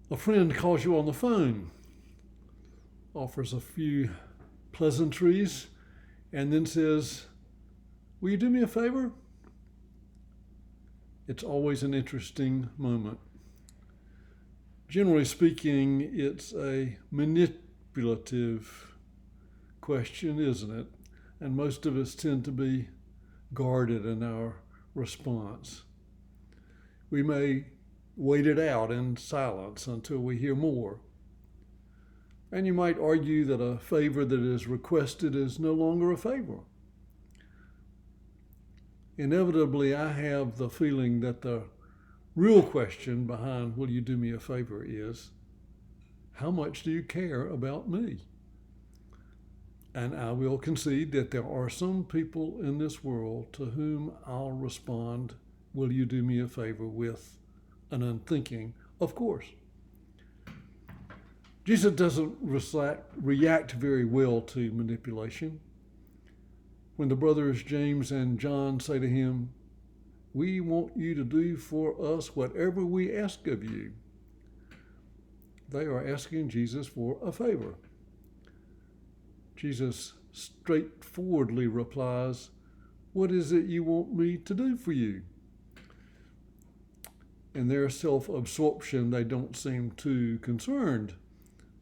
A friend calls you on the phone, offers a few pleasantries, and then says, "Will you do me a favor?" It's always an interesting moment. Generally speaking, it's a manipulative question, isn't it? And most of us tend to be guarded in our response. We may wait it out in silence until we hear more. And you might argue that a favor that is requested is no longer a favor. Inevitably, I have the feeling that the real question behind "will you do me a favor" is, how much do you care about me? And I will concede that there are some people in this world to whom I'll respond, "Will you do me a favor?" with an unthinking, "Of course." Jesus doesn't react very well to manipulation. When the brothers James and John say to him, "We want you to do for us whatever we ask of you," they are asking Jesus for a favor. Jesus straightforwardly replies, "What is it you want me to do for you?" In their self-absorption, they don't seem too concerned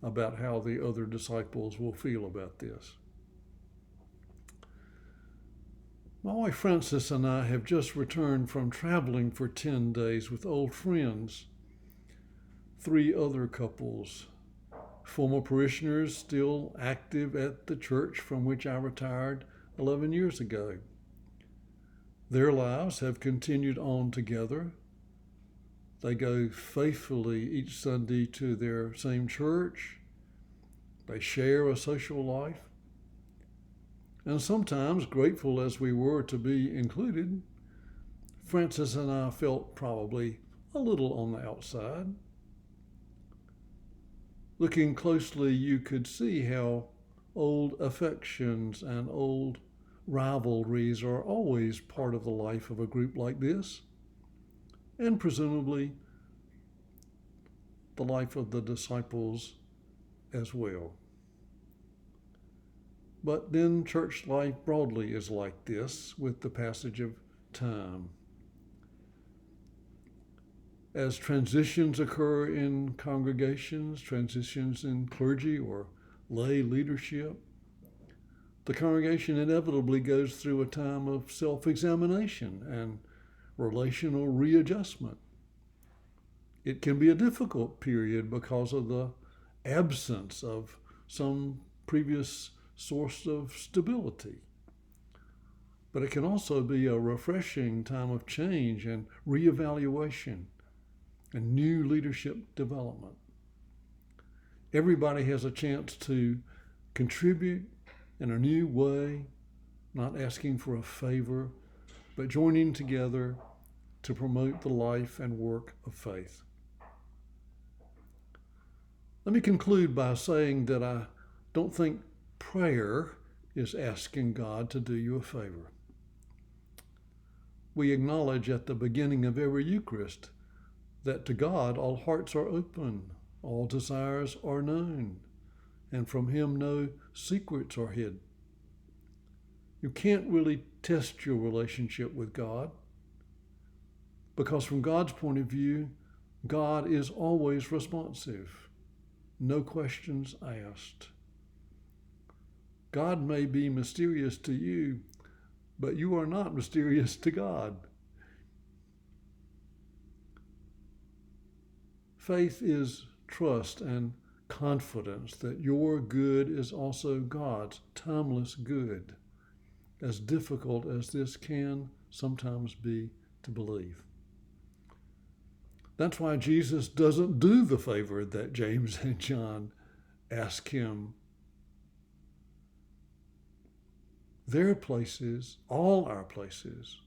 about how the other disciples will feel about this. My wife Frances and I have just returned from traveling for 10 days with old friends, 3 other couples, former parishioners still active at the church from which I retired 11 years ago. Their lives have continued on together. They go faithfully each Sunday to their same church. They share a social life. And sometimes, grateful as we were to be included, Frances and I felt probably a little on the outside. Looking closely, you could see how old affections and old rivalries are always part of the life of a group like this, and presumably the life of the disciples as well. But then church life broadly is like this with the passage of time. As transitions occur in congregations, transitions in clergy or lay leadership, the congregation inevitably goes through a time of self-examination and relational readjustment. It can be a difficult period because of the absence of some previous source of stability. But it can also be a refreshing time of change and reevaluation and new leadership development. Everybody has a chance to contribute in a new way, not asking for a favor, but joining together to promote the life and work of faith. Let me conclude by saying that I don't think prayer is asking God to do you a favor. We acknowledge at the beginning of every Eucharist that to God all hearts are open, all desires are known, and from Him no secrets are hid. You can't really test your relationship with God because from God's point of view, God is always responsive, no questions asked. God may be mysterious to you, but you are not mysterious to God. Faith is trust and confidence that your good is also God's timeless good, as difficult as this can sometimes be to believe. That's why Jesus doesn't do the favor that James and John ask him. Their places, all our places,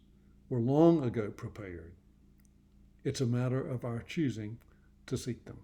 were long ago prepared. It's a matter of our choosing to seek them.